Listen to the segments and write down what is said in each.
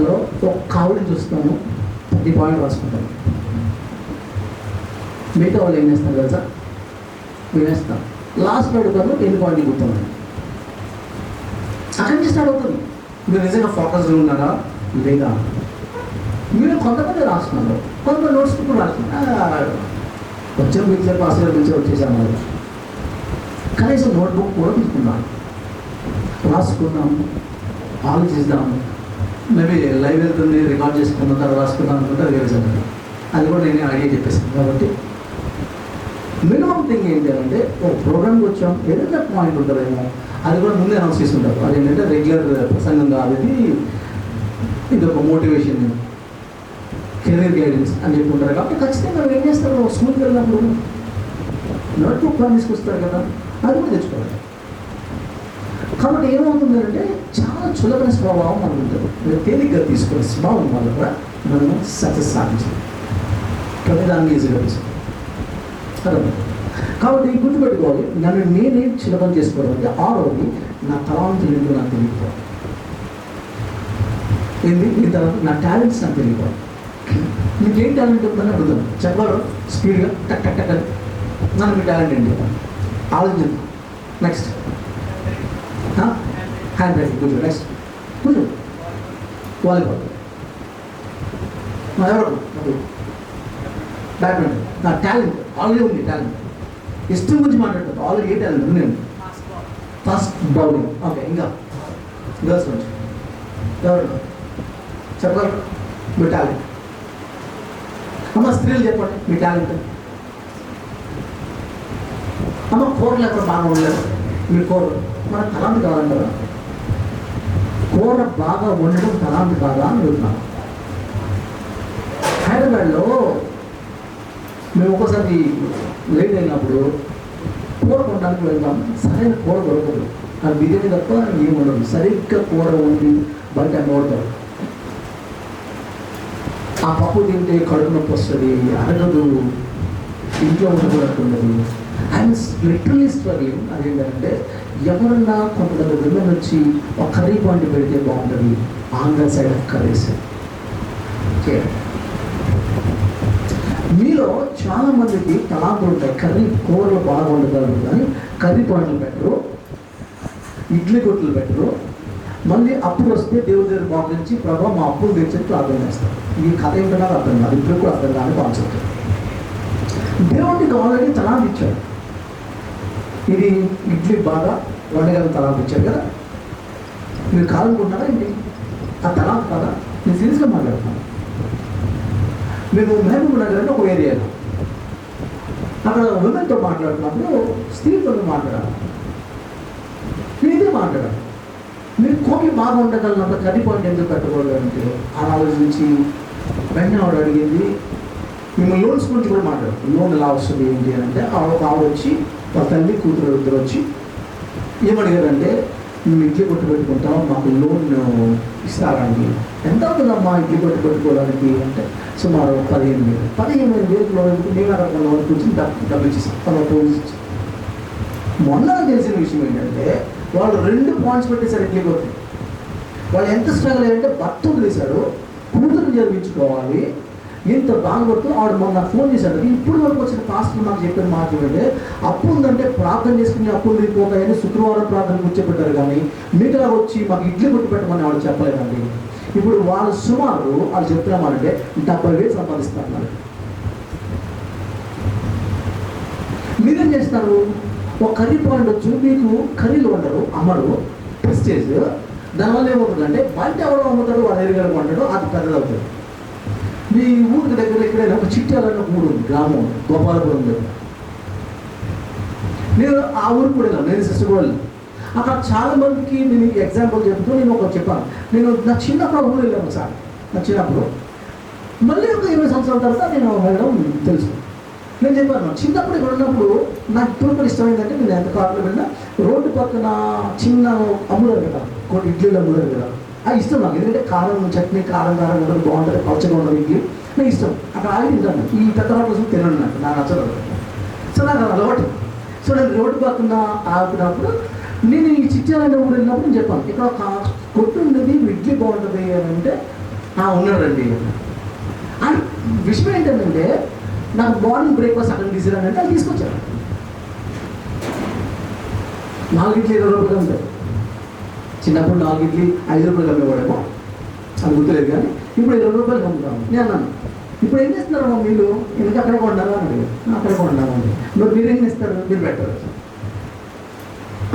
లో ఒక కావుడిని చూస్తాను, 10 పాయింట్ రాసుకుంటాను. మిగతా వాళ్ళు ఏం చేస్తారు తెలుసా? వినేస్తాను. లాస్ట్ అడుగుతాను, 8 పాయింట్ గుర్తున్నాను. అక్కడి నుంచి స్టార్ట్ అవుతుంది. మీరు నిజంగా ఫోకస్గా ఉన్నారా లేదా? మీరు కొంతమంది రాస్తున్నారు, కొంతమంది నోట్స్ కూడా రాస్తున్నారు. కొంచెం పిలిచారు, అసలు పిలిచారు, వచ్చేసాను. కనీసం నోట్బుక్ కూడా తీసుకున్నాను, రాసుకున్నాము, ఆలోచిద్దాము. మేబీ లైవ్ వెళ్తుంది, రికార్డ్ చేసుకున్న తర్వాత రాసుకున్నాం అనుకుంటే అది వేరే సంగతి. అది కూడా నేను ఐడియా చెప్పేసాను. కాబట్టి మినిమం థింగ్ ఏంటి అంటే, ఒక ప్రోగ్రామ్కి వచ్చాం, ఏదైనా పాయింట్ ఉంటుందేమో అది కూడా ముందే అనౌన్స్ చేస్తుంటారు. అదేంటంటే రెగ్యులర్ ప్రసంగం కాదు, ఇది ఒక మోటివేషన్, కెరీర్ గైడెన్స్ అని చెప్పి ఉంటారు. కాబట్టి ఖచ్చితంగా ఏం చేస్తారు, స్కూల్కి వెళ్ళినప్పుడు నోట్బుక్ ప్లాన్ తీసుకొస్తారు కదా, అది కూడా తెచ్చుకోవాలి. కాబట్టి ఏమవుతుంది అంటే, చాలా చులకన స్వభావం మనకు ఉంటుంది. మీరు తేలిగ్గా తీసుకునే స్వభావం వల్ల కూడా మనం సక్సెస్ సాధించాలి. ప్రతిదాన్ని ఈజీగా తీసుకోవాలి. కాబట్టి గుర్తుపెట్టుకోవాలి, నన్ను నేనే చులకన చేసుకోవడం అంటే ఆరోగ్యం నా తలాంతులు ఏంటో నాకు తెలియకపోవాలి. ఏంటి ఈ తర్వాత నా టాలెంట్స్ నాకు తెలియకపోవాలి. మీకేం టాలెంట్ ఉందని అడుగుతాను, చెప్పాలి స్పీడ్గా టక్ టక్ టక్ అని. నన్ను మీ టాలెంట్ ఏంటి ఆలోచించండి. నెక్స్ట్ హ్యాండ్ రైటింగ్, కూర్చో. నెక్స్ట్ కూర్చో. వాలీబాల్, ఎవరు బ్యాడ్మింటన్. నా టాలెంట్ ఆల్రెడీ ఉంది, టాలెంట్ ఇష్టం గురించి మాట్లాడుతుంది. ఆల్రెడీ ఏ టాలెంట్ ఉంది? నేను ఫాస్ట్ బౌలింగ్. ఓకే, ఇంకా గర్ల్స్ నుంచి ఎవరు చెప్పగలరు మీ టాలెంట్? అమ్మ స్త్రీలు చెప్పండి మీ టాలెంట్. అమ్మ కూరలు ఎక్కడ బాగా ఉండలేదు, మీ కూరలు మన తలాంతి కాదంటారా? కూర బాగా వండడం తలాంతి కాదా అని అడుగుతున్నాను. హైదరాబాద్లో మేము ఒకసారి లేట్ అయినప్పుడు కూర కొనడానికి వెళ్తాం. సరైన కూర దొరకదు, ఆ బిర్యానీ తప్ప ఏముండదు. సరిగ్గా కూర వండి బయట నోడతారు. ఆ పప్పు తింటే కడుపు నొప్పి వస్తుంది, అరగదు, ఇంట్లో ఉండకూడదు. I'm literally struggling. అదేంటంటే, ఎవరన్నా కొంతమంది విమెన్ వచ్చి ఒక కర్రీ పాయింట్ పెడితే బాగుంటుంది, Andhra side of curries. Okay, మీలో చాలా మందికి తలాంతులు ఉంటాయి. కర్రీ కూరలు బాగా వండుతారు కానీ కర్రీ పాయింట్లు పెట్టరు, ఇడ్లీ కొట్లు పెట్టరు. మళ్ళీ అప్పుడు వస్తే దేవుడి దగ్గర మోకరించి ప్రభావ మా అప్పులు తెచ్చి ప్రార్థన చేస్తారు. ఈ కథ ఏంటో నాకు అర్థం కాదు, ఇప్పుడు కూడా అర్థం కాని కాన్సెప్ట్. దేవుడికి ఆల్రెడీ తలాంతి ఇచ్చాడు. ఇది ఇడ్లీ బాగా వండగల తలాంతి ఇచ్చాడు కదా, మీరు కాదనుకుంటున్నారా ఏంటి? ఆ తలాంతి కాదా? నేను సీరియస్గా మాట్లాడుతున్నాను. మేము మహబూబ్ నగర్ అంటే ఒక ఏరియాలో, అక్కడ ఉమెన్తో మాట్లాడుతున్నప్పుడు స్త్రీలతో మాట్లాడాలి, ఇదే మాట్లాడాలి. మీరు కోకి బాగా ఉండగలిగినంత కర్రీ పాయింట్ ఎందుకు పెట్టకూడదు అంటే అలా ఆలోచించి వెంటనే ఆవిడ అడిగింది, మిమ్మల్ని లోన్స్ గురించి కూడా మాట్లాడు, లోన్ ఎలా వస్తుంది ఏంటి అని అంటే ఆవిడ వచ్చి వాళ్ళ తల్లి కూతురు ఇద్దరు వచ్చి ఏమడిగారంటే, మేము ఇడ్లీ కొట్టు పెట్టుకుంటాం, మాకు లోన్ ఇస్తారండి. ఎంత అవుతుందమ్మా ఇడ్లీ కొట్టు పెట్టుకోవడానికి అంటే సుమారు 15,000 లోన్. నేను అక్కడ లోన్ కూర్చొని డబ్బు ఇచ్చేసాను, పోలీసు. మొన్న తెలిసిన విషయం ఏంటంటే, వాళ్ళు 2 పాయింట్స్ పెట్టేశారు ఇడ్లీ కొట్టి. వాళ్ళు ఎంత స్ట్రగుల్ అయ్యారంటే, భర్త వదిలేశారు, కూతురు జరిపించుకోవాలి, ఇంత బాధపడుతూ ఆవిడ మొన్న ఫోన్ చేశాడు. ఇప్పుడు వరకు వచ్చిన పాస్టర్ నాకు చెప్పిన మాట ఏంటంటే, అప్పు ఉందంటే ప్రార్థన చేసుకుని అప్పులు తీరిపోతాయని శుక్రవారం ప్రార్థన కూర్చోబెట్టారు, కానీ మిగతా వచ్చి మాకు ఇడ్లీ కొట్టి పెట్టమని ఆవిడ చెప్పలేదండి. ఇప్పుడు వాళ్ళు సుమారు వాళ్ళు చెప్తున్నామంటే 70,000 సంపాదిస్తున్నారు. మీరేం చేస్తారు? ఒక కర్రీ పాయింట్ వచ్చు, మీకు కర్రీలు ఉండరు, అమ్మరు, ప్రెస్టేజ్. దానివల్ల ఏమవుతుందంటే, బయట ఎవడో అమ్ముతాడు, వాడు ఎరుగడం అంటాడు, అది పెద్దది అవుతుంది. మీ ఊరికి దగ్గర ఎక్కడైనా ఒక చిట్యాలని ఒక ఊరు ఉంది, గ్రామం గోపాలపురం దగ్గర. నేను ఆ ఊరికి కూడా వెళ్ళాను, నేను సిస్టర్ కూడా వెళ్ళాను. అక్కడ చాలా మందికి నేను ఎగ్జాంపుల్ చెప్తూ నేను ఒక చెప్పాను. నేను నా చిన్నప్పుడు ఊరు వెళ్ళాను సార్, నా చిన్నప్పుడు. మళ్ళీ ఒక 20 సంవత్సరాల తర్వాత నేను వెళ్ళడం తెలుసు. నేను చెప్పాను, చిన్నప్పుడు ఇక్కడ ఉన్నప్పుడు నాకు ఇప్పుడు కూడా ఇష్టమైందంటే, నేను ఎంత కార్లో వెళ్ళినా రోడ్డు పక్కన చిన్న అమ్ముదారు కదా, కొన్ని ఇడ్లీలు అమ్ముదారు కదా, అది ఇష్టం నాకు. ఎందుకంటే కారం చట్నీ కారం ఉండదు, బాగుంటుంది, పచ్చగా ఉండదు ఇడ్లీ, నాకు ఇష్టం. అక్కడ ఆగి తింటాను. ఈ పెద్ద కోసం తినను, నాకు నచ్చదు. సో నాకు అలవాటు. సో నేను రోడ్డు పక్కన ఆగినప్పుడు నేను ఈ చిట్యాలనే ఊరు వెళ్ళినప్పుడు నేను చెప్పాను, ఇక్కడ ఒక కొట్టు ఉండేది, ఇడ్లీ బాగుంటుంది అని అంటే ఉన్నాడండి. అని విషయం ఏంటంటే నాకు మార్నింగ్ బ్రేక్ఫాస్ట్ అక్కడ తీసుకురానంటే అది తీసుకొచ్చాను. 4 ఇడ్లీ 20 రూపాయలు ఉంటాయి. చిన్నప్పుడు 4 ఇడ్లీ 5 రూపాయలు అమ్మేవాడేమో, అది గుర్తులేదు. కానీ ఇప్పుడు 20 రూపాయలు అమ్ముతాము. నేను అన్నాను, ఇప్పుడు ఏం చేస్తున్నారు మా మీరు ఎందుకు అక్కడే కొండారా అని అడిగారు. అక్కడే కొండామండి. మీరు ఏం చేస్తారు? మీరు పెట్టారు.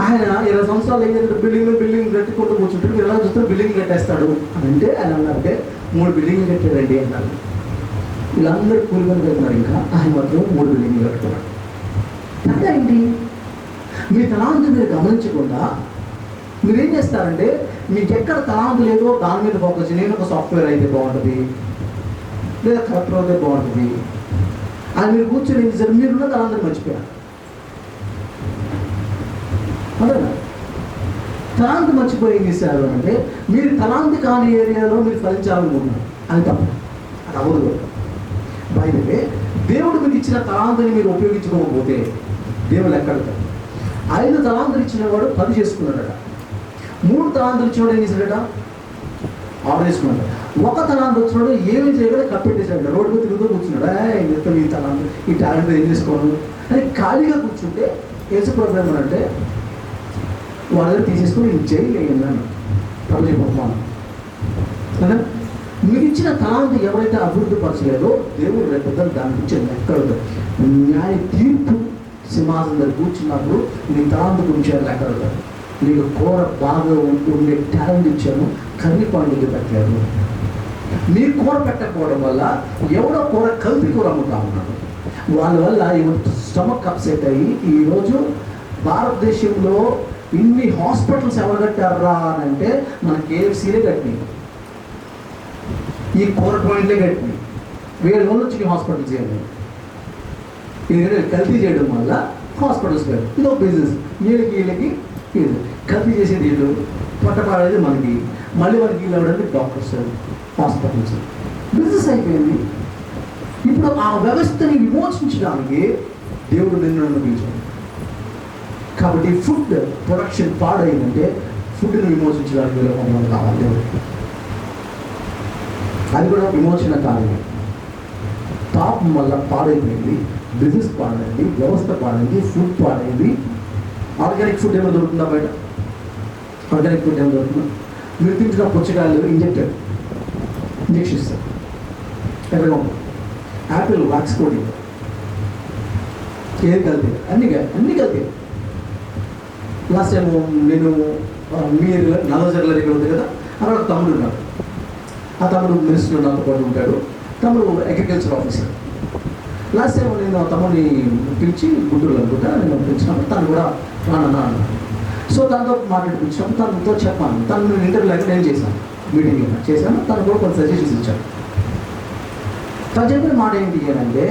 ఆయన 20 సంవత్సరాలు ఏం చేస్తారు? బిల్డింగ్ కట్టుకుంటూ కూర్చుంటాడు. మీరు ఎలా చూస్తారు? బిల్డింగ్ కట్టేస్తాడు అని అంటే ఆయన అన్నారంటే 3 బిల్డింగ్లు కట్టాడండి అన్నారు. వీళ్ళందరూ కూలికొని వెళ్తున్నారు. ఇంకా ఆయన మాత్రం 3 బిల్డింగ్లు కట్టుకున్నాడు. అంటే ఏంటి? మీ తలాంతు మీరు గమనించకుండా మీరేం చేస్తారంటే మీకు ఎక్కడ తలాంతు లేదో దాని మీద ఫోకస్. నేను ఒక సాఫ్ట్వేర్ అయితే బాగుంటుంది, లేదా కలెక్టర్ అయితే బాగుంటుంది అని మీరు కూర్చొని ఏం చేశారు? మీరున్న తలాంతుని మర్చిపోయారు. అదేనా? తలాంతు మర్చిపోయి ఏం చేశారు అంటే మీరు తలాంతు కాని ఏరియాలో మీరు ఫలించాలనుకుంటున్నారు. అది తప్పు, అది అవ్వదు. బయటకే దేవుడు మీకు ఇచ్చిన తలాంతుని మీరు ఉపయోగించుకోకపోతే దేవుడు ఎక్కడతాడు? 5 తలాంతులు ఇచ్చిన వాడు 10 చేసుకున్నాడట. 3 తలాంతులు ఇచ్చినవాడు ఏం చేశాడట? ఆర్డర్ చేసుకున్నాడు. 1 తలాంతు వచ్చినాడు ఏమి చేయగలే కప్పెట్టేశాడు. రోడ్డు తిరుగుతూ కూర్చున్నాడు. ఈ తలాంతు ఈ టాలెంట్ ఏం చేసుకోను అని ఖాళీగా కూర్చుంటే ఏసు ప్రోగ్రామ్ అంటే వాళ్ళ దగ్గర తీసేసుకుని జైలు వేయండి ప్రభు చెప్పాను కదా. మీరు ఇచ్చిన తలాంతు ఎవరైతే అభివృద్ధి పరచలేదో దేవుడు రేపు దాని గురించి ఎక్కడ న్యాయ తీర్పు సింహాసనం దగ్గర కూర్చున్నప్పుడు నీ తలాంతు గురించి ఎక్కడ నీకు కూర బాగా ఉండే టాలెంట్ ఇచ్చాను, కర్రీ పాయింట్ పెట్టలేదు. మీ కూర పెట్టకపోవడం వల్ల ఎవడో కూర కల్తీ కూర అమ్ముతా ఉన్నాడు. వాళ్ళ వల్ల స్టమక్ అప్సెట్ అయ్యి ఈరోజు భారతదేశంలో ఇన్ని హాస్పిటల్స్ ఎవరు కట్టారా అని అంటే మన KFCలే కట్టినాయి, ఈ కూర పాయింట్లే కట్టినాయి. వేరే వాళ్ళు వచ్చి హాస్పిటల్స్ చేయండి. ఎందుకంటే కల్తీ చేయడం వల్ల హాస్పిటల్స్ పెట్టారు. ఇది ఒక బిజినెస్. వీళ్ళకి ఇది కల్తీ చేసేది వీళ్ళు, పొట్టపాడేది మనకి, మళ్ళీ మనకి వీళ్ళు అవ్వడానికి డాక్టర్స్, హాస్పిటల్స్ బిజినెస్ అయిపోయింది. ఇప్పుడు ఆ వ్యవస్థని విమోచించడానికి దేవుడు నిన్ను పిలిచాడు. కాబట్టి ఫుడ్ ప్రొడక్షన్ పాడైందంటే ఫుడ్ని విమోచించడానికి వీళ్ళు కావాలి దేవుడు. అది కూడా విమోచన కార్యం. పాపం వల్ల పాడైపోయింది, బిజినెస్ పాడైంది, వ్యవస్థ పాడైంది, ఫుడ్ పాడైంది. ఆర్గానిక్ ఫుడ్ ఏమైనా దొరుకుతుందా బయట? ఆర్గానిక్ ఫుడ్ ఏమైనా దొరుకుతుందా? మీరు తింటున్న పుచ్చకాయలు ఇంజెక్షన్ ఇస్తారు. ఎక్కడగా ఉంటుంది యాపిల్ వ్యాక్స్ కోటింగ్, ఏది కలిపి అన్నీ కలిపి. లాస్ట్ టైం నేను మీరు నల్లజర్ల దగ్గర ఉంది కదా, అక్కడ ఒక తమ్ముడు ఉన్నాడు. ఆ తమ్ముడు మినిస్టర్ నాతో పాటు ఉంటాడు. తమ్ముడు అగ్రికల్చర్ ఆఫీసర్. లాస్ట్ టైం నేను ఆ తమ్ముడిని పిలిచి గుంటూరులో అనుకుంటా నేను పిలిచినప్పుడు తను కూడా రానన్నా అన్నాను. సో దాంతో మాట్లాడిపించినప్పుడు తనతో చెప్పాను. తను నేను ఇంటర్వ్యూ అయితే నేను చేశాను, మీటింగ్లో చేశాను. తను కూడా కొన్ని సజెషన్స్ ఇచ్చాను. తను చెప్పిన మాట ఏంటి అంటే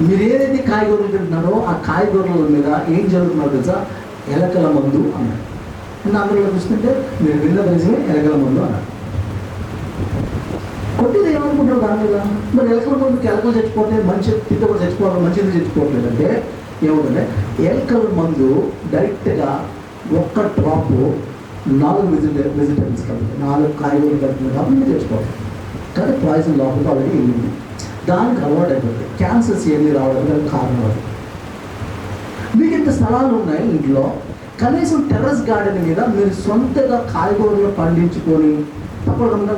మీరు ఏదైతే కాయగూరలు తింటున్నారో ఆ కాయగూరల మీద ఏం జరుగుతున్నారో తెలుసా? ఎలకల మందు అన్నాడు. నేను అందరిలో చూస్తుంటే మీరు విన్న తెలిసి ఎలకల మందు అన్నాడు. కొట్టిది ఏమనుకుంటారు దాని మీద? మరి ఎలకల మందుకి ఎలకలు చచ్చిపోతే మంచి తింటే కూడా చచ్చిపోవాలి, మంచిది చచ్చిపోవట్లేదు అంటే ఏముందంటే ఎలకల మందు డైరెక్ట్గా ఒక్క డ్రాప్ 4 వెజిటేబుల్స్ కలిపి 4 కాయగూరలు కలిపిన కాబట్టి చచ్చిపోవాలి. కానీ పాయిజన్ లోపల ఆల్రెడీ వెళ్ళింది. దానికి అలవాటు అయిపోతుంది. క్యాన్సర్స్ ఏమి రావడానికి కారణం అది. మీకు ఇంత స్థలాలు ఉన్నాయి ఇంట్లో, కనీసం టెర్రస్ గార్డెన్ మీద మీరు సొంతగా కాయగూరలు పండించుకొని తప్పకుండా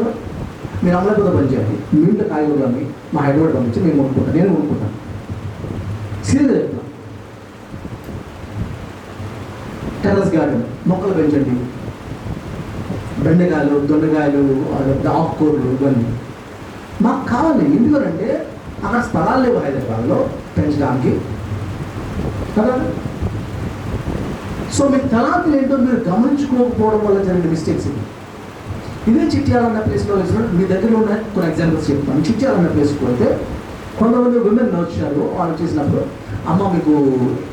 మీరు అమలపోతే పని చేయాలి. మీ ఇంట్లో కాయగూరలు అమ్మి మా హైదరాబాద్ పంపించి మేము కొనుక్కుంటాం, నేను కొనుక్కుంటాను. సీరియస్ చెప్తాను. టెర్రస్ గార్డెన్ మొక్కలు పెంచండి, బెండకాయలు, దొండకాయలు, ఆకుకూరలు ఇవన్నీ మాకు కావాలి. ఎందుకంటే అక్కడ స్థలాలు లేవు హైదరాబాద్లో పెంచడానికి కదా. సో మీ తలాంతులు ఏంటో మీరు గమనించుకోకపోవడం వల్ల జరిగిన మిస్టేక్స్ ఇది. ఇదే చిట్యాల అన్న ప్లేస్లో వచ్చినప్పుడు మీ దగ్గర ఉన్న కొన్ని ఎగ్జాంపుల్స్ చెప్తాను. చిట్యాల అన్న ప్లేస్కి పోతే కొంతమంది విమెన్ వచ్చారు. వాళ్ళు చేసినప్పుడు అమ్మ మీకు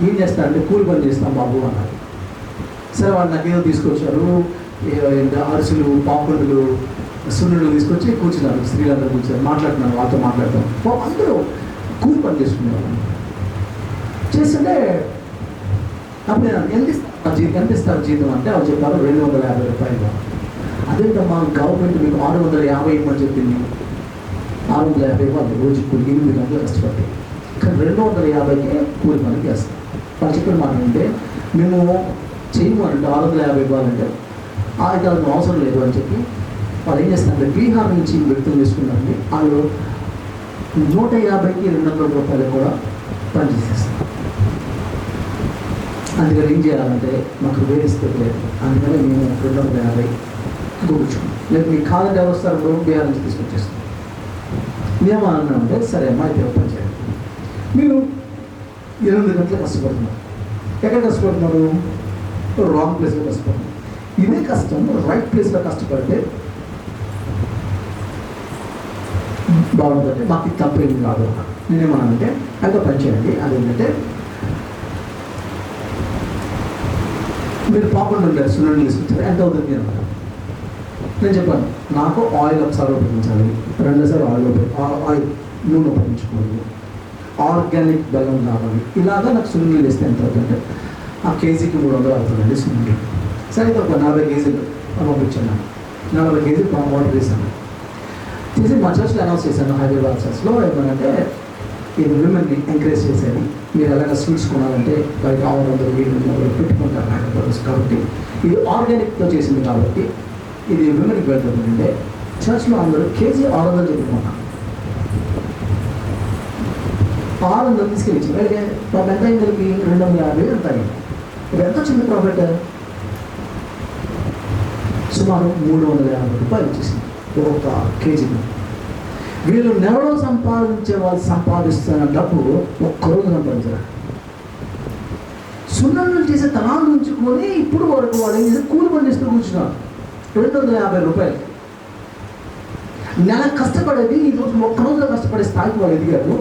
ఏం చేస్తారంటే కూలి పని చేస్తాం బాబు అన్నారు. సరే వాళ్ళు నాకేదో తీసుకొచ్చారు, అరిసెలు, పాపండులు, సున్నులు తీసుకొచ్చి కూర్చున్నారు. స్త్రీలందరూ కూర్చున్నారు, మాట్లాడుతున్నారు, వాళ్ళతో మాట్లాడతాం. అందరూ కూలి పని చేసుకునేవాళ్ళు. చేస్తుంటే అప్పుడు నేను ఎంత ఇస్తారు జీతం అంటే వాళ్ళు చెప్పారు 250 రూపాయలు. అదేంటమ్మా గవర్నమెంట్ మీకు 650 ఇవ్వమని చెప్పింది. 650 ఇవ్వాలి రోజు కూలి 8 గంటలు కష్టపడి, కానీ 250కే కూలి పనికి వేస్తాం. వాళ్ళు చెప్పిన మాట అంటే మేము చేయమంటే 650 ఇవ్వాలంటే అది అవసరం లేదు అని చెప్పి వాళ్ళు ఏం చేస్తారంటే బీహార్ నుంచి వ్యక్తులు తీసుకున్నారండి. వాళ్ళు 150కి 200 రూపాయలు కూడా పనిచేసేస్తారు. అందుకని ఏం చేయాలంటే మాకు వేరిస్తే లేదు, అందుకని మేము 250 కూర్చున్నాం. లేదు మీకు కాదంటే వస్తారు బీహార్ నుంచి తీసుకొచ్చేస్తాం. మేమన్నా అంటే సరే అమ్మా అయితే పని చేయండి. మీరు 8 గంటలు కష్టపడుతున్నారు. ఎక్కడ కష్టపడుతున్నారు? రాంగ్ ప్లేస్లో కష్టపడుతున్నారు. ఇదే కష్టం రైట్ ప్లేస్లో కష్టపడితే బాగుంటుందంటే మాకు తప్పేమి కాదు. నేనేమన్నానంటే అయితే పని చేయండి. అదేంటంటే మీరు పాపండి ఉంటారు, సున్నుండి తీసుకొచ్చారు, ఎంత అవుతుంది అన్నారు. నేను చెప్పాను నాకు ఆయిల్ ఒకసారి ఉపయోగించాలి, 2సారి ఆయిల్ నూనె ఉపయోగించుకోవాలి, ఆర్గానిక్ బెల్లం కావాలి. ఇలాగా నాకు సున్నుండి వేస్తే ఎంత అవుతుందంటే ఆ కేజీకి 300 అవుతుందండి సున్నుండి. సరే ఒక 40 కేజీలు పంపించాను. 40 కేజీలు ఆర్డర్ చేశాను. చేసి మా చర్చ్లో అనౌన్స్ చేశాను, హైదరాబాద్ చర్చ్లో. ఏమనంటే ఇది విమెన్ని ఎంకరేజ్ చేసేది. మీరు ఎలాగ స్వీట్స్ కొనాలంటే బయట 600 పెట్టుకుంటారు హైదరాబాద్. కాబట్టి ఇది ఆర్గానిక్తో చేసింది కాబట్టి ఇది విమెన్కి వెళ్తుందంటే చర్చ్లో అందరూ కేజీ 600 చెప్పుకున్నాను. 600 తీసుకెళ్ళి అలాగే పాపం ఎంత అయింది? 250 ఎంత అయింది. ఇప్పుడు ఎంత వచ్చింది ప్రాఫిట్? సుమారు 350 రూపాయలు వచ్చేసింది ఒక్కొక్క కేజీకి. వీళ్ళు నెలలో సంపాదించే వాళ్ళు సంపాదిస్తున్న డబ్బు ఒక్కరోజు సంపాదించారు. సున్నుండలు చేసే తలాలు ఉంచుకొని ఇప్పుడు వరకు వాళ్ళు ఏం చేసి కూలి పని చేస్తూ కూర్చున్నారు. 250 రూపాయలు నెల కష్టపడేది ఈరోజు ఒక్కరోజులో కష్టపడే స్థాయికి వాళ్ళు ఎదిగారు.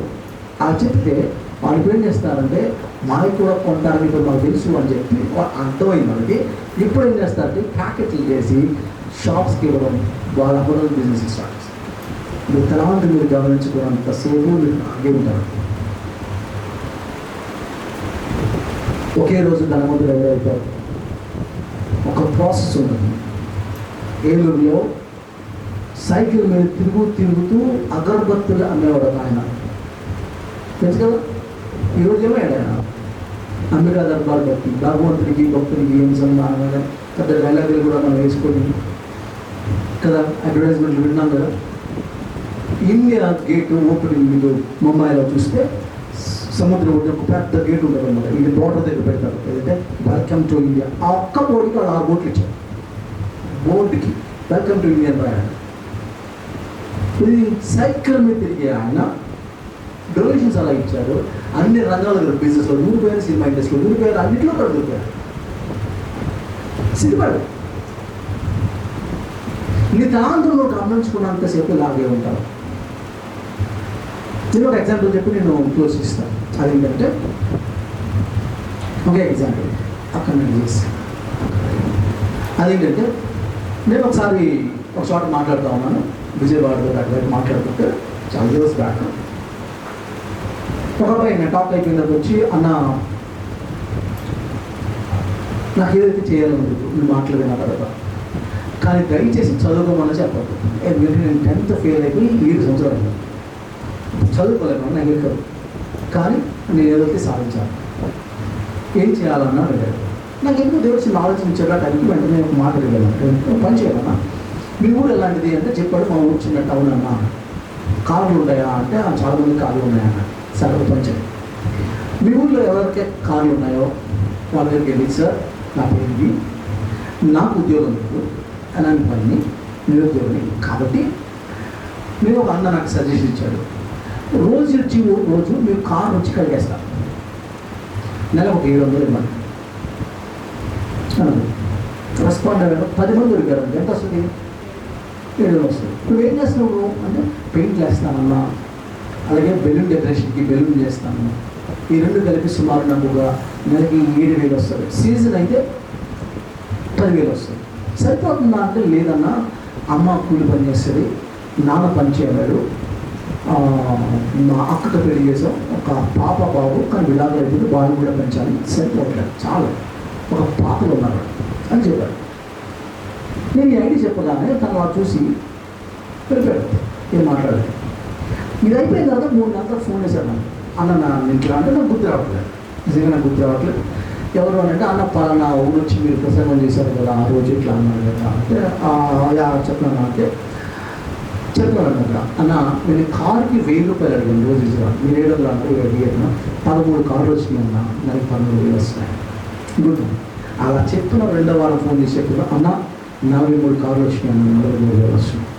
అది చెప్తే వాళ్ళు ఏం చేస్తారంటే మాకు కూడా కొంటారని ఇప్పుడు మాకు తెలుసు అని చెప్పి అర్థమైంది వాళ్ళకి. ఇప్పుడు ఏం చేస్తారంటే ప్యాకెట్లు చేసి షాప్స్కి ఇవ్వడం, వాళ్ళ హోటల్ బిజినెస్ స్టార్ట్ చేస్తారు. మీరు తలాంటి మీరు గమనించుకున్నంత సేపు మీరు ఆగే ఉంటారు. ఒకే రోజు ధనవంతులు ఎవరైతారు? ఒక ప్రాసెస్ ఉంటుంది. ఏలూరులో సైకిల్ మీద తిరుగుతూ అగరబత్తులు అమ్మేవాడు ఆయన, తెలుసు కదా. ఈరోజు ఏమయ్యాడు ఆయన? అంబికా దర్బార్ భక్తి, భగవంతుడికి భక్తుడికి ఏం సంబంధం, పెద్ద డైలాగులు కూడా మనం వేసుకొని కదా అడ్వర్టైజ్మెంట్లు విన్నాం కదా. ఇండియా గేట్ ఓపెనింగ్ మీరు ముంబైలో చూస్తే సముద్రం ఒక పెద్ద గేట్ ఉంటుంది అనమాట. ఇది బోర్డర్ దగ్గర పెడతారు, ఏదంటే వెల్కమ్ టు ఇండియా. ఆ ఒక్క బోర్డుకి వాళ్ళు 6 బోట్లు ఇచ్చారు. బోర్డుకి వెల్కమ్ టు ఇండియా రాయాలి. ఇది సైకిల్ మీద తిరిగే ఆయన డొనేషన్స్ అలా ఇచ్చారు. అన్ని రంగాల బిజినెస్లో ఊరిపోయారు, సినిమా ఇండస్ట్రీలో ఊరిపోయారు, అన్నింటిలో కూడా ఊరిపోయారు. సినిమాడు నీ తలాంతులను గమనించుకున్నంతసేపు ఇలాగే ఉంటారు. నేను ఒక ఎగ్జాంపుల్ చెప్పి నేను క్లోజ్ చేస్తాను. అదేంటంటే ఒకే ఎగ్జాంపుల్ అక్కడ నేను చేస్తాను. అదేంటంటే నేను ఒకసారి ఒక చోట మాట్లాడుతూ ఉన్నాను, విజయవాడలో అటువైపు మాట్లాడుతుంటే చాలా ఇయర్స్ బ్యాక్. ఒక అబ్బాయి నేను టాప్ అయిపోయిన తర్వాత వచ్చి, అన్న నాకు ఏదైతే చేయాలని నువ్వు మాట్లాడిన తర్వాత, కానీ దయచేసి చదువుకోమని చెప్పదు. ఎందుకంటే నేను 10th ఫెయిల్ అయిపోయి 7 సంవత్సరాలు చదువుకోలేను నాకు ఎక్కదు, కానీ నేను ఏదైతే సాధించాను. ఏం చేయాలన్నా అడిగాడు. నాకు ఎందుకు దేవుడు చిన్న ఆలోచన ఇచ్చాడు. టైంకి వెంటనే ఒక మాట అడిగాను, పని చేయాలన్నా మీ ఊరు ఎలాంటిది అంటే చెప్పాడు. మా ఊరు చిన్న టౌన్ అన్నా. కార్లు ఉన్నాయా అంటే చాలామంది కార్లు ఉన్నాయన్న. సరే పని చేయండి, మీ ఊళ్ళో ఎవరికైతే కార్లు ఉన్నాయో వాళ్ళ దగ్గరికి వెళ్ళి, సార్ నా పేరుకి నాకు ఉద్యోగం లేదు, అలాంటి పని నిరుద్యోగిని కాబట్టి మీరు ఒక అన్న నాకు సజెషన్ ఇచ్చాడు. రోజు మీరు కారు వచ్చి కడిగేస్తారు, నెల ఒక 700 ఇవ్వండి. రెస్పాండ్ అయ్యారు. 10 మంది దొరికారు. ఎంత వస్తుంది? 700 వస్తుంది. నువ్వేం చేస్తున్నావు అంటే పెయింట్లు వేస్తానన్నా, అలాగే బెలూన్ డెకరేషన్కి బెలూన్ చేస్తాను. ఈ 2 కలిపి సుమారు నాకు ఒక నెలకి 7,000 వస్తుంది. సీజన్ అయితే 10,000 వస్తుంది. సరిపోతుందా అంటే లేదన్నా, అమ్మ కూలి పని చేస్తుంది, నాన్న పని చేయలేడు, మా అక్కతో పెళ్లి చేసాం, ఒక పాప బాబు, కానీ విడాకులు అయిపోయింది, బాబు కూడా పెంచాలి, సరిపోవట్లేదు, చాలా ఒక పాపలు ఉన్నారు అని చెప్పారు. నేను ఈ ఐడి చెప్పగానే తను అలా చూసి వెళ్ళిపోయాడు, ఏం మాట్లాడలేదు. ఇది అయిపోయిన తర్వాత 3 నెలలకు ఫోన్ చేశాడు నాకు, అన్న నా ఇంట్లో అంటే నాకు గుర్తు రావట్లేదు, నిజంగా నాకు గుర్తు రావట్లేదు. ఎవరు అని అంటే, అన్న పలానా ఊరు వచ్చి మీరు ప్రసంగం చేశారు కదా ఆ రోజు ఇట్లా అన్నారు కదా అంటే, చెప్తున్నాను అంటే చెప్తున్నాను కదా అన్న, నేను కారుకి 1000 రూపాయలు అడిగాను రోజు ఇచ్చిన, మీరు 700 అంటే అడిగాను, 13 కార్లు వచ్చినాయి అన్న, నాకు 12,000 వస్తున్నాయి. గుడ్. అలా చెప్తున్న 2వ వారం ఫోన్ చేసి చెప్తున్నా, అన్న 43 కార్లు వచ్చినాయి అన్న, 43,000 వస్తున్నాయి.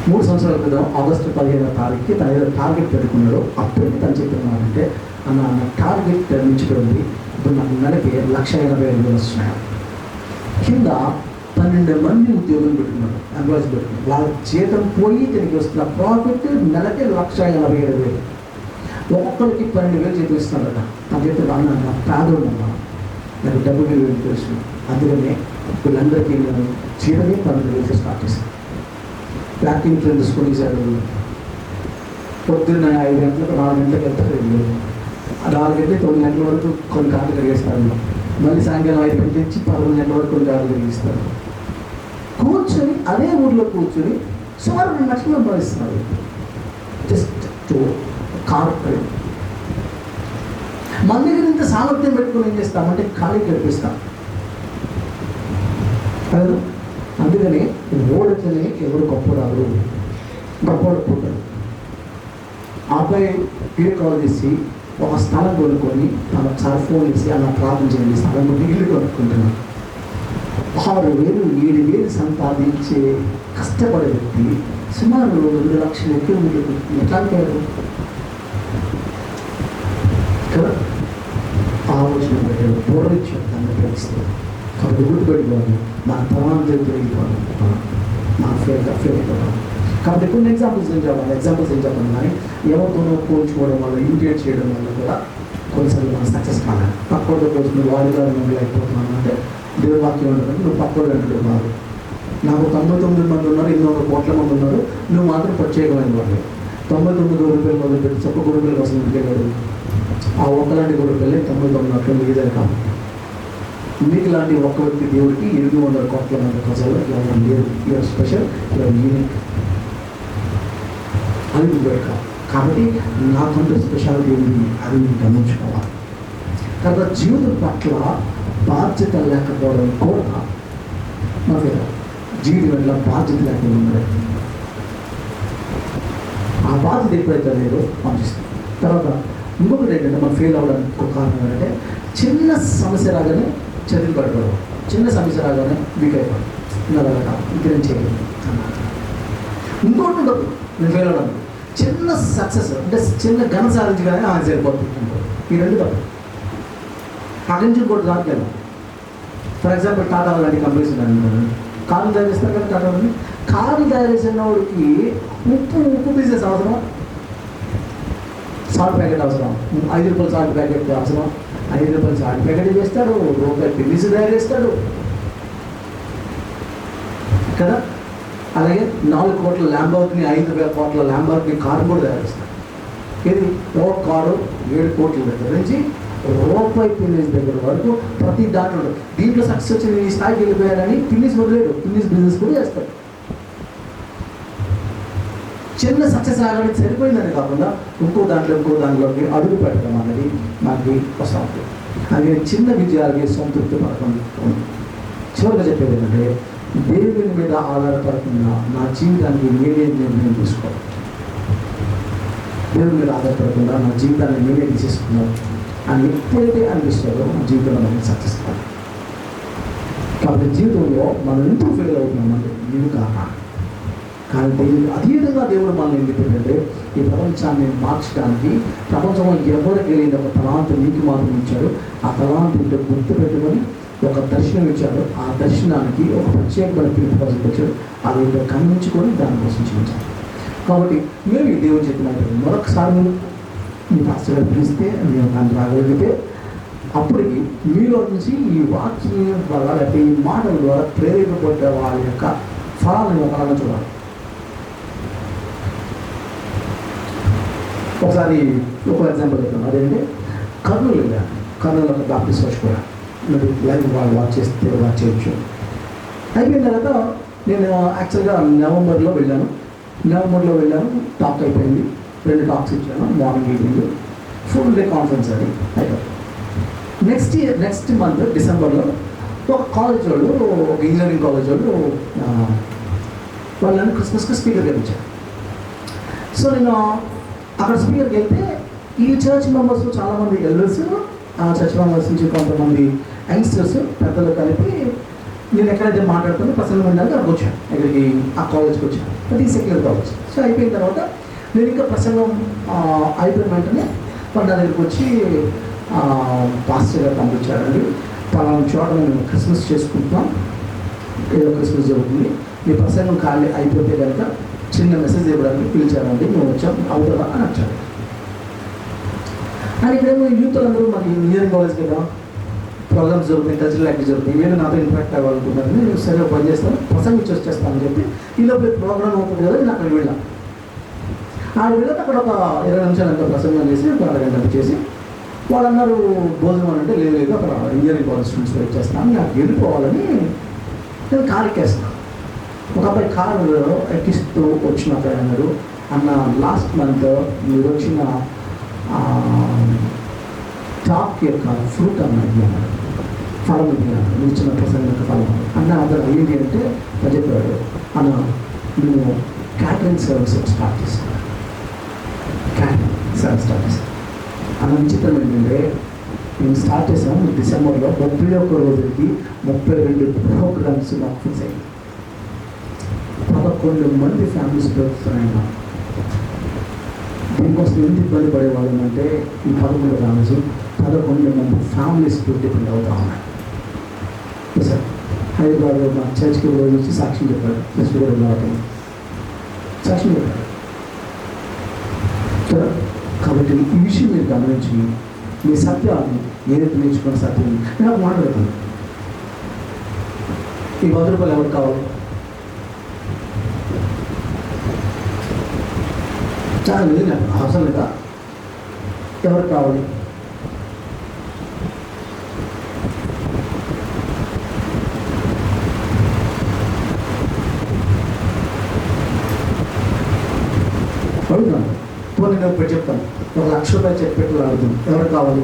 3 సంవత్సరాల క్రితం ఆగస్టు 15వ తారీఖుకి తన ఏదో టార్గెట్ పెట్టుకున్నాడు. అప్పటికి తను చెప్తున్నాడంటే, అన్న నా టార్గెట్ మించిపోయింది, ఇప్పుడు నాకు నెలకి 1,80,000 వస్తున్నాయి. కింద 12 మంది ఉద్యోగం పెట్టుకున్నాడు, ఎంప్లాయీస్ పెట్టుకున్నాడు. వాళ్ళ జీతం పోయి దీనికి వస్తున్న ప్రాఫిట్ నెలకి 1,87,000. ఒక్కొక్కరికి 12,000 జీతం ఇస్తున్నాడట. తను చెప్తే అన్న నా పేదోడమ్మా, నాకు డబ్బులు వేలు తెలుసు, అందుకనే వీళ్ళందరికీ నేను జీతమే 12,000 స్టార్ట్ చేశాను. ప్యాకింగ్ ట్రైన్ తీసుకొని ఇచ్చాడు. పొద్దున్న 5 గంటలకు 4 గంటలకు వెళ్తారు, 4 గంటలు 9 గంటల వరకు కొన్ని కార్లు కడిగేస్తారు. మళ్ళీ సాయంకాలం 5 గంటల నుంచి 11 గంటల వరకు కొన్ని కార్లు కడిగిస్తారు. కూర్చొని అదే ఊళ్ళో కూర్చొని సుమారు 2 లక్షలు సంపాదిస్తున్నారు జస్ట్ టు కార్ ట్రైన్. మన దగ్గర ఇంత సామర్థ్యం పెట్టుకుని ఏం చేస్తామంటే ఖాళీ గడిపిస్తాం. అందుకని ఓడితేనే ఎవరు గొప్ప రాదు, గొప్పవాడు పుట్టారు. ఆ అబ్బాయి వీడియో కాల్ చేసి ఒక స్థలం కొనుక్కొని తన ఫోన్ చేసి అలా ప్రార్థన చేయండి, స్థలం ఇల్లు కొనుక్కుంటున్నాను. 6,000 7,000 సంపాదించే కష్టపడే వ్యక్తి సుమారు 2 లక్షల కిలోమీటర్లు ఎట్లా అంటారు కదా. ఆలోచన పెట్టాడు, పూర్వించాడు, దాన్ని ప్రయత్నిస్తాడు. కాబట్టి గుర్తుపెట్టుకోవాలి, మన తరాంతం పెరిగిపోవాలి, మన ఫేర్ అయిపోతాం. కాబట్టి కొన్ని ఎగ్జాంపుల్స్ ఏం చెప్పాలి కానీ ఎవరితోనో పోల్చుకోవడం వల్ల, ఇమిటేట్ చేయడం వల్ల కూడా కొన్నిసార్లు మనం సక్సెస్ కావాలి. పక్కోడితో పోల్చి నువ్వు వాడిగా నువ్వు అయిపోతున్నాను అంటే దేవుడి వాక్యం ఉంటుంది, నువ్వు పక్కోడు అంటుడు కాదు. నాకు 99 మంది ఉన్నారు, 800 కోట్ల మంది ఉన్నారు, నువ్వు మాత్రం ప్రత్యేకమైన వాళ్ళు. 99 గొర్రెపిల్లలు మొదలుపెట్టి చొక్క గొర్రెపిల్లలు కోసం ఇంటికెళ్ళాడు. ఆ ఒక్కలాంటి గొర్రెపిల్లే 99 మీదే కాదు. మీకు లాంటి ఒక్క వ్యక్తి దేవుడికి 800 కోట్ల మంది ప్రజలు ఎవరు లేరు. You're special, you're unique. అది గుర్తుపెట్ట. కాబట్టి నాకంటూ స్పెషాలిటీ ఉంది, అది మీరు గమనించుకోవాలి. తర్వాత జీవితం పట్ల బాధ్యత లేకపోవడం కూడా మాకు జీవితం వల్ల బాధ్యత లేకుండా ఉండదు. ఆ బాధ్యత ఎప్పుడైతే లేదో పంపిస్తుంది. తర్వాత ఇంకొకటి ఏంటంటే మనం ఫెయిల్ అవ్వడానికి ఒక కారణం ఏంటంటే చిన్న సమస్య రాగానే చదివి పడిపోవడం, చిన్న సమస్య రాగానే వీక్ అయిపోవడం, ఇంకా ఇంకేం చేయలేదు. ఇంకోటి ఉండదు నేను ఫెయిల్ అవ్వడం, చిన్న సక్సెస్ అంటే చిన్న ఘన సాధించగానే సరిపోతుంది. ఈ 2 తప్పు. అక్కడి నుంచి ఇంకోటి రాట్లేదు. ఫర్ ఎగ్జాంపుల్ టాటా లాంటి కంపెనీస్ ఉన్నాయి, కార్లు తయారు చేస్తారు కదా టాటా వాళ్ళని. కార్లు తయారు చేసిన వాడికి ఉప్పు బిజినెస్ అవసరం, సాల్ట్ ప్యాకెట్ అవసరం, 5 రూపాయల సాల్ట్ ప్యాకెట్ అవసరం, 5 రూపాయల సాల్ట్ ప్యాకెట్ చేస్తాడు, రూపాయి పిల్లిసి తయారు చేస్తాడు కదా. అలాగే 4 కోట్ల ల్యాంబోర్గిని, 5 కోట్ల ల్యాంబోర్గిని కారు కూడా తయారు చేస్తాడు. ఇది ఒక కారు 7 కోట్ల దగ్గర నుంచి రూపాయి పిల్లిస్ దగ్గర వరకు ప్రతి దాంట్లో. దీంట్లో సక్సెస్ వచ్చిన ఈ స్థాయికి వెళ్ళిపోయారని పిల్లిస్ వదిలేడు, పిల్లిస్ బిజినెస్ కూడా చేస్తాడు. చిన్న సక్సెస్ రావడానికి సరిపోయిందని కాకుండా ఇంకో దాంట్లోకి అడుగు పెట్టడం అనేది మనకి వస్తూ ఉంటుంది. అది చిన్న విజయాలకి సంతృప్తి పడకుండా చివరిగా చెప్పేది ఏంటంటే దేవుని మీద ఆధారపడకుండా నా జీవితానికి నేనే నిర్ణయం తీసుకోవాలి. దేవుని మీద ఆధారపడకుండా నా జీవితాన్ని నేనే తీసేసుకున్నాను అని ఎప్పుడైతే అనిపిస్తుందో నా జీవితంలో మనకి సక్సెస్ కాదు. కాబట్టి జీవితంలో మనం ఎందుకు ఫెయిల్ అవుతున్నామంటే నేను కారణం. కానీ దేవుడు అతీతంగా దేవుడు మనల్ని ఎందుకు పెట్టంటే ఈ ప్రపంచాన్ని మార్చడానికి, ప్రపంచంలో ఎవరికి వెళ్ళిన ఒక తలాంతు నీకు మాత్రం ఇచ్చాడు. ఆ తలాంతు ఇంట్లో గుర్తు పెట్టుకొని ఒక దర్శనం ఇచ్చాడు. ఆ దర్శనానికి ఒక ప్రత్యేకమైన పిలుపు కోసం వచ్చాడు. అది గమనించుకొని దానికోసం జీవించాలి. కాబట్టి మేము ఈ దేవుడు చెప్పినట్టు మరొకసారి మీ పాస్టర్ పిలిస్తే మేము దాన్ని రాగలిగితే అప్పటికి మీలో నుంచి ఈ వాక్యం వల్ల లేకపోతే ఈ మాటల ద్వారా ప్రేరేపబడ్డ వాళ్ళ యొక్క ఫలాలను ఒకలాగా చూడాలి. ఒకసారి ఒక ఎగ్జాంపుల్ చెప్తాను. అదేంటే కర్నూలు వెళ్ళాను. కర్నూలు ఒక బాప్టిస్ట్ చర్చ్ కూడా లైవ్ వాళ్ళు వాచ్ చేయొచ్చు. అయిపోయిన తర్వాత నేను యాక్చువల్గా నవంబర్లో వెళ్ళాను. టాక్ అయిపోయింది. 2 టాక్స్ ఇచ్చాను, morning evening. Full day conference అది అయిపోయింది. నెక్స్ట్ మంత్ డిసెంబర్లో ఒక కాలేజ్ వాళ్ళు, ఒక ఇంజనీరింగ్ కాలేజ్ వాళ్ళు నన్ను క్రిస్మస్కి స్పీకర్గా ఇచ్చారు. సో నేను అక్కడ స్పీకర్కి వెళ్తే ఈ చర్చ్ మెంబర్స్ చాలామంది ఎల్డర్స్, ఆ చర్చ్ మెంబర్స్ నుంచి కొంతమంది యంగ్స్టర్స్, పెద్దలు కలిపి నేను ఎక్కడైతే మాట్లాడుతున్నా ప్రసంగం వినడానికి అక్కడికి వచ్చాను. ఇక్కడికి ఆ కాలేజ్కి వచ్చాను. అది సెక్యులర్ కాలేజ్. సో అయిపోయిన తర్వాత నేను ఇంకా ప్రసంగం అయిపోయిన వెంటనే పండుగ దగ్గరికి వచ్చి పాస్టర్ గారు పంపించారండి, పలానా చోట మేము క్రిస్మస్ చేసుకుంటున్నాం, ఏదో క్రిస్మస్ జరుగుతుంది, మీ ప్రసంగం ఖాళీ అయిపోతే కనుక చిన్న మెసేజ్ ఇవ్వడానికి పిలిచారండి, మేము వచ్చాం, అవుతుందా అని వచ్చాను. అని ఇక్కడేమో యూత్ అందరూ మరి ఇంజనీరింగ్ కాలేజ్ కదా, ప్రోగ్రామ్స్ జరుగుతాయి, కల్చరల్ యాక్టివిటీస్ జరుగుతాయి, వీళ్ళు నాతో ఇంపాక్ట్ అవ్వాలనుకుంటున్నారు, నేను సరే పని చేస్తాను, ప్రసంగించి వచ్చేస్తానని చెప్పి ఈలోపు ప్రోగ్రామ్ అవుతుంది కదా, నేను అక్కడ వెళ్ళాను. వెళ్ళాక అక్కడ ఒక 20 నిమిషాలు అంతా ప్రసంగం చేసి ఒక అరగంట చేసి వాళ్ళు అన్నారు భోజనం అంటే లేదు అక్కడ ఇంజనీరింగ్ కాలేజ్ స్టూడెంట్స్ వెయిట్ చేస్తాను, నాకు వెళ్ళిపోవాలని నేను కారు ఎక్కేస్తాను. ఒక అబ్బాయి కారు ఎక్కిస్తూ వచ్చిన అబ్బాయి అన్నారు, అన్న లాస్ట్ మంత్ మీరు వచ్చిన టాక్ యొక్క ఫ్రూట్ అన్నది అన్నారు, ఫలం ఇది అన్నారు, మీరు ఇచ్చిన ప్రసంగం యొక్క ఫలం అన్న. అతను ఏంటి అంటే చెప్పాడు, అన్న మేము క్యాటరింగ్ సర్వీస్ స్టార్ట్ చేస్తాను. అన్న విచిత్రం ఏంటంటే మేము స్టార్ట్ చేసాము డిసెంబర్లో, 31 రోజులకి 32 ప్రోగ్రామ్స్ నాకు ఫిక్స్ అయ్యాయి. 11 మంది ఫ్యామిలీస్ దొరుకుతున్నాయి. దీనికోసం ఎంత ఇబ్బంది పడేవాళ్ళం అంటే ఈ 11 రోజు 11 మంది ఫ్యామిలీస్ డిపెండ్ అవుతా ఉన్నాయి. సార్ హైదరాబాద్లో మా చర్చ్కి రోజు వచ్చి సాక్ష్యం చెప్పారు, చర్చ్ కూడా ఉన్నవాటి సాక్ష్యం చెప్పారు కదా. కాబట్టి ఈ విషయం మీరు గమనించి మీ సత్యాన్ని ఏదైతే నేర్చుకున్న సత్యం నేను ఒక మాట్లాడుతాను. ఈ 100 రూపాయలు ఎవరికి కావాలి? చాలా లేదు, నాకు అవసరం లేదా? ఎవరికి కావాలి? అడుగుతాను. పోనీ నేను ఇప్పుడు చెప్తాను, 1,00,000 రూపాయలు చెక్ పెట్టి అడుగుతాను, ఎవరికి కావాలి?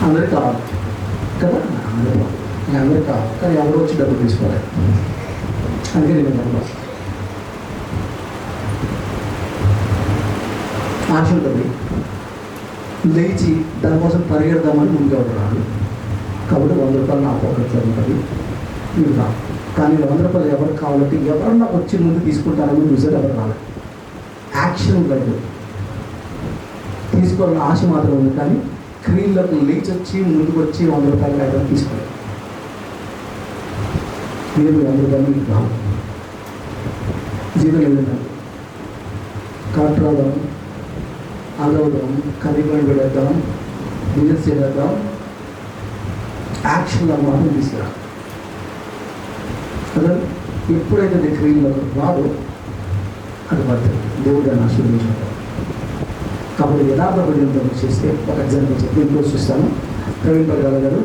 అందరికి కావాలి కదా, అందరికి కావాలి. కానీ ఎవరు వచ్చి డబ్బులు తీసుకోవాలి, అందుకే నేను డబ్బులు ఆశ ఉంటుంది. లేచి దానికోసం పరిగెడదామని ముందు ఎవరు రాదు. కాబట్టి 100 రూపాయలు నా పాకెట్లో ఉంటుంది, మీరు రాదు. కానీ 100 రూపాయలు ఎవరికి కావాలంటే ఎవరన్నా వచ్చి ముందు తీసుకుంటారని చూసారు, ఎవరు రాలేదు. యాక్షన్ లేదు, తీసుకోవాలని ఆశ మాత్రం ఉంది, కానీ క్రీన్లోకి లేచి వచ్చి ముందుకు వచ్చి 100 రూపాయలు ఐటమ్ తీసుకోలేదు. మీరు 100 రూపాయలు మీకు రావు. జీతం లేదండి, కరెక్ట్ రాదాం, అదవుదాం, కరిగిపోయి పెడేద్దాం, బిజినెస్ చేద్దాం, యాక్షన్లో మాత్రం తీసుకురా. అదే ఎప్పుడైతే క్రియలో రాదు అది పడుతుంది, దేవుడు అని ఆశీర్వదించాడు. కాబట్టి యథార్థ భజనతో చేస్తే ఒక ఎగ్జాంపుల్ చెప్పి ఇంక్లోజ్ చేస్తాను. ప్రవీణ్ పగడాల గారు,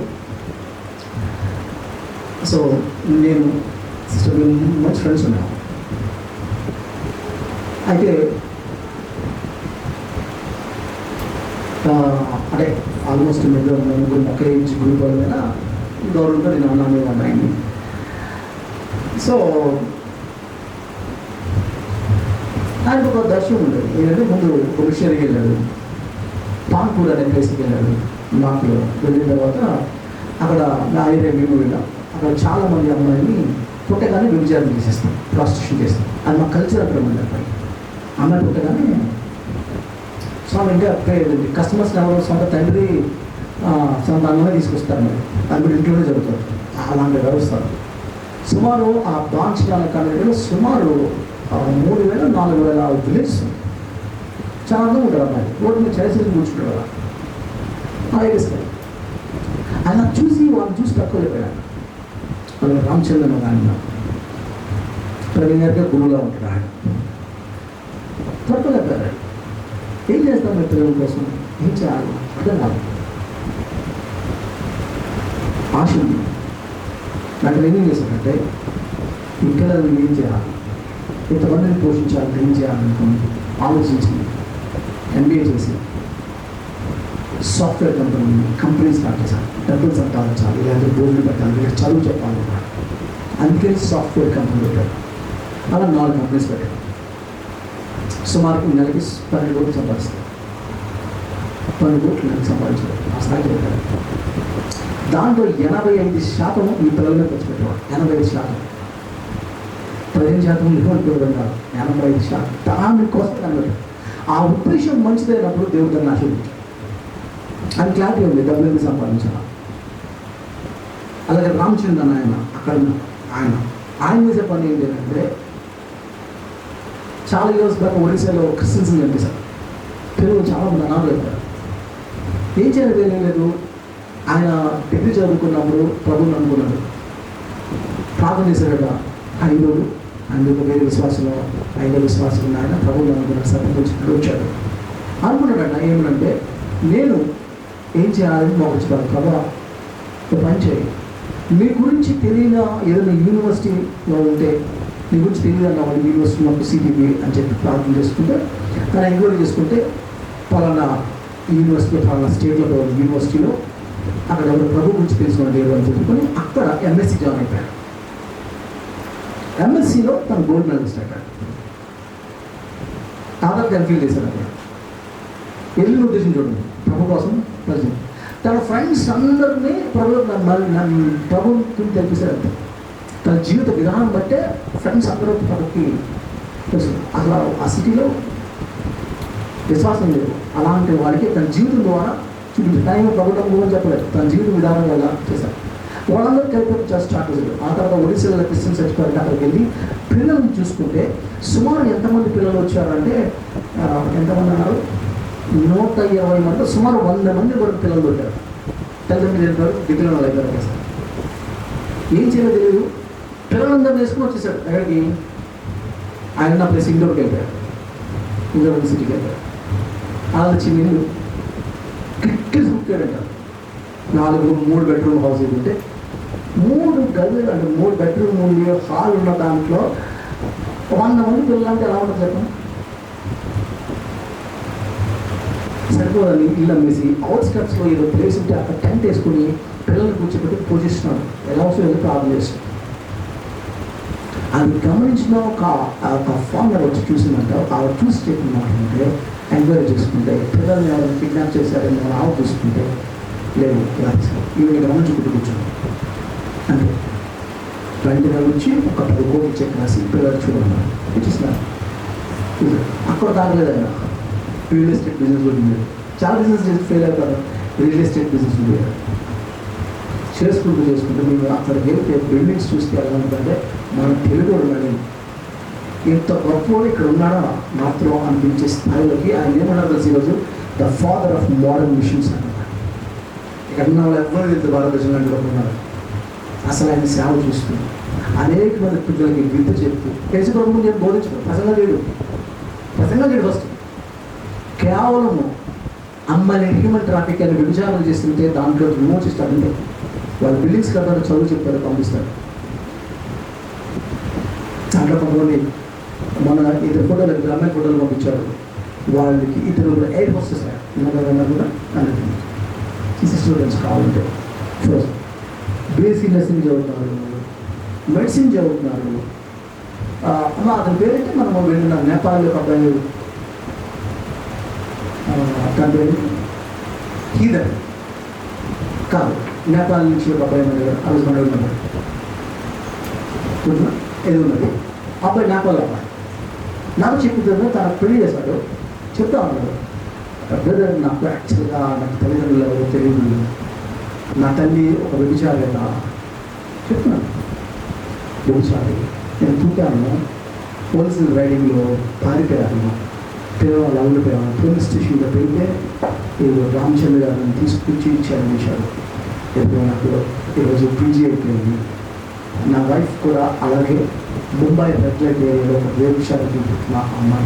సో నేను మంచి ఫ్రెండ్స్ ఉన్నాను. అయితే అంటే ఆల్మోస్ట్ ముగ్గురు ఒకే ఏజ్ గ్రూప్ వాళ్ళ మీద గౌరవంతో నేను అన్నాను అమ్మాయిని. సో ఆయనకు ఒక దర్శనం ఉండేది. ఏంటంటే ముందు ఒక మిషనరీకి వెళ్ళాడు, పాన్పూర్ అనే ప్లేస్కి వెళ్ళాడు. నాకులో వెళ్ళిన తర్వాత అక్కడ నా ఏరియా మేము వెళ్ళాం. అక్కడ చాలామంది అమ్మాయిని పుట్టగానే వ్యభిచారం చేసేస్తాం, ప్రాస్టిట్యూషన్ చేస్తాం. అది మా కల్చర్ అక్కడ ఉంది. అమ్మాయి పుట్టగానే స్వామి ఇంకా కస్టమర్స్ ఎవరు సొంత తండ్రి సొంత అన్నమే తీసుకొస్తారు, మరి అది మీరు ఇంట్లోనే జరుగుతుంది. అలాంటి వ్యవస్థ సుమారు ఆ బ్రాంచ్ కాలంలో సుమారు 3,000-4,000 విలేజ్ చాలా అందం ఉంటారు. అమ్మాయి రోడ్డు మీద చేసి కూర్చుంటారు కదా, అలాగేస్తారు. అలా చూసి వాళ్ళని చూసి తక్కువ చెప్పాడు. వాళ్ళ రామచంద్రన్ ఆయన ప్రవీణ్ గారికి గురువుగా ఉంటాడు. ఆయన తక్కువ చెప్పారు. ఏం చేస్తాం మీ పిల్లల కోసం, ఏం చేయాలి అర్థం కాదు. ఆశ ఉంది. నాకు ఏం చేశానంటే ఈ పిల్లలు ఏం చేయాలి, ఇంతమందిని పోషించాలి, ఏం చేయాలనుకుని ఆలోచించింది. MBA చేసి సాఫ్ట్వేర్ కంపెనీ స్టార్ట్ చేశాను. డబ్బులు సంపాదించాలి, లేదంటే బోర్డులు పెట్టాలి, లేదా చదువు చెప్పాలి. అందుకే సాఫ్ట్వేర్ కంపెనీ పెట్టారు. అలా 4 కంపెనీస్ పెట్టారు. సుమారు నెలకి 12 కోట్లు సంపాదిస్తారు. 12 కోట్లు నెలకి సంపాదించారు. ఆ స్థాయికి పెట్టారు. దాంట్లో 85% ఈ పిల్లలనే ఖర్చు పెట్టేవాడు. 85%. 15% ఇటువంటి పిల్లలు కాదు, 85%. దానికోసం కనబెట్టారు. ఆ ఉద్దేశం మంచిదైనప్పుడు దేవుడు దాన్ని ఆశీర్వదించాడు. అని క్లారిటీ ఉంది, డబ్బులు సంపాదించాలి. అలాగే రామచంద్రన్ అక్కడ ఆయన చేసే పని ఏంటి అంటే, చాలా ఇయర్స్ బ్యాక్ ఒడిశాలో క్రిస్టియన్స్ని చంపేశారు. పిల్లలు చాలామంది అనాథలు అయిపోయారు. ఏం చేయలేదు, ఏం లేదు. ఆయన డిగ్రీ చదువుకున్నప్పుడు ప్రభువుని అనుకున్నాడు, ప్రార్థన చేశాడట. హైందవుడు, ఆయన వేరే విశ్వాసంలో హైందవ విశ్వాసం ఆయన ప్రభువుని అనుకున్నాడు. సత్యం వచ్చాడు. అనుకున్నాడట ఏమనంటే, నేను ఏం చేయాలని మాకు వచ్చాడు. ప్రభా పని చేయి, మీ గురించి తెలియని ఏదైనా యూనివర్సిటీలో ఉంటే, నీ గురించి తెలియదు అన్న వాళ్ళు యూనివర్సిటీ మాకు CTB అని చెప్పి ప్రార్థన చేసుకుంటే, తను ఎంక్వైరీ చేసుకుంటే పలానా యూనివర్సిటీలో, పలానా స్టేట్లో యూనివర్సిటీలో అక్కడ ఎవరు ప్రభు గురించి తెలుసుకుని లేదు అని చెప్పుకొని అక్కడ MSc జాయిన్ అయిపోయాడు. MScలో తను గోల్డ్ మెడలిస్ట్ అయిపోయాడు. తర్వాత ఫీల్ చేశాడు. అక్కడ వెళ్ళిన ఉద్దేశం చూడండి, ప్రభు కోసం ప్రజలు తన ఫ్రెండ్స్ అందరినీ ప్రభుత్వం తెలిపిస్తాడు. తన జీవిత విధానం బట్టే ఫ్రెండ్స్ అందరూ ప్రభుకి తెలుసు. అసలు ఆ సిటీలో విశ్వాసం లేదు. అలాంటి వాడికి తన జీవితం ద్వారా చూపించారు. టైం ప్రభుత్వం గురించి చెప్పలేదు, తన జీవిత విధానం వల్ల చేశారు. వాళ్ళందరూ కలిపి స్టార్ట్ చేశారు. ఆ తర్వాత ఒడిశాలో క్రిస్టియన్ చర్చ్ అక్కడికి వెళ్ళి పిల్లల్ని చూసుకుంటే సుమారు ఎంతమంది పిల్లలు వచ్చారంటే, ఎంతమంది అన్నారు, 120 మంది, సుమారు 100 మంది కూడా పిల్లలు దొరికారు. తల్లిదండ్రులు చెప్పారు, దిగులు వాళ్ళు అయిపోయారు కదా. ఏం చేయాలో తెలియదు. పిల్లలందరూ వేసుకుని వచ్చేసాడు. ఎక్కడికి? ఆయన నా ప్లేస్ ఇండోర్కి వెళ్ళిపోయాడు. ఇండోర్ సిటీకి వెళ్ళిపోయాడు. అలా చిన్న ఇల్లు కిక్కి సుక్కాడంట. 3 బెడ్రూమ్ హౌస్ ఉంటే 3 గదులు అంటే 3 బెడ్రూమ్ ఉంది, హాల్ ఉన్న దాంట్లో 100 మంది పిల్లలు అంటే ఎలా ఉంటుంది చెప్పండి. సరిపోదని ఇల్లు అమ్మేసి అవుట్స్కట్స్లో ఏదో ప్లేస్ ఉంటే అక్కడ టెంట్ వేసుకుని పిల్లల్ని కూర్చోబెట్టి పూజిస్తున్నాడు. ఎలా వస్తుంది వెళ్ళి ప్రార్థన చేస్తాడు. అది గమనించిన ఒక ఫార్మర్ వచ్చి చూసిందంటే, ఆవిడ చూసి చెప్పిన మాట అంటే, ఎంక్వైరీ చేసుకుంటే పిల్లల్ని ఎవరైనా కిడ్నాప్ చేశారని ఆవిడ చూసుకుంటే లేదు, ఇలా ఈవిడ గమనించుకుంటూ కూర్చోండి అంటే వెంటనే వచ్చి ఒక 10 కోట్లు చెక్ రాసి పిల్లలు చూడమన్నారు. ఇచ్చిస్తున్నారు. అక్కడ తాగలేదు ఆయన. రియల్ ఎస్టేట్ బిజినెస్ ఉంది. చాలా బిజినెస్ చేసి ఫెయిల్ అవుతారు. రియల్ ఎస్టేట్ బిజినెస్ ఉంది. చేసుకుంటూ మేము అక్కడికి వెళ్తే బిల్డింగ్స్ చూస్తే ఎలా ఉంటుందంటే, మనం తెలుగు ఉన్నాడు ఇంత గొప్పవాడు ఇక్కడ ఉన్నాడా మాత్రం అనిపించే స్థాయిలోకి ఆయన ఏమన్నారు తెలుసు, ఈరోజు the father of modern machines అన్నమాట. ఇక్కడ ఉన్న వాళ్ళు ఎవరు వెళ్తే భారతదేశంలో ఉన్నారు. అసలు ఆయన సేవ చూస్తుంది. అనేక మంది పిల్లలకి విద్య చెప్తూ కేసు ప్రభుత్వం చెప్పి బోధించడం ప్రసంగం చేయడు ఫస్ట్. కేవలము అమ్మాయిని హ్యూమన్ ట్రాఫిక్ అని విచారణ చేస్తుంటే దాంట్లో విమోచిస్తాడు. అంటే వాళ్ళు బిల్డింగ్స్ కట్టారు, చదువు చెప్తారు, పంపిస్తారు. దాంట్లో కొంతమంది మన ఇద్దరు ఫోటోలు, అమ్మాయి ఫోటోలు పంపించారు. వాళ్ళకి ఇద్దరు కూడా ఎయిర్ హోస్టెస్ కూడా కనెక్ట్ స్టూడెంట్స్ కావాలంటే ఫస్ట్ బీఎస్సీ నర్సింగ్ చదువుతున్నారు, మెడిసిన్ చదువుతున్నారు. అతని పేరైతే మనం వెళ్ళిన నేపాల్ యొక్క అబ్బాయి తన పేరు హీదర్ కాదు, నేపాల్ నుంచి ఒక అబ్బాయి అడుగుతున్నాడు. ఏది ఉన్నది అబ్బాయి నేపాల్ అబ్బాయి నాకు చెప్తుంది. తనకు పెళ్లి చేశాడు. చెప్తా ఉన్నాడు, బ్రదర్ నాకు యాక్చువల్గా నాకు తల్లిదండ్రులు ఎవరో తెలియదు, నా తల్లి ఒక వ్యభిచారి కదా చెప్తున్నాను. వ్యభిచారి నేను చూపాను, పోలీసులు రైడింగ్లో పారిపోయాను, పిల్లలు అల్లిపోయాను. పోలీస్ స్టేషన్లో వెళ్తే రామచంద్ర గారిని తీసుకొచ్చి ఇచ్చారు. ఎప్పుడు నాకు ఈరోజు PG అయిపోయింది. నా వైఫ్ కూడా అలాగే ముంబై రెడ్ లైట్ ఏరియాలో ఒక వ్యభిచారి నా అమ్మాయి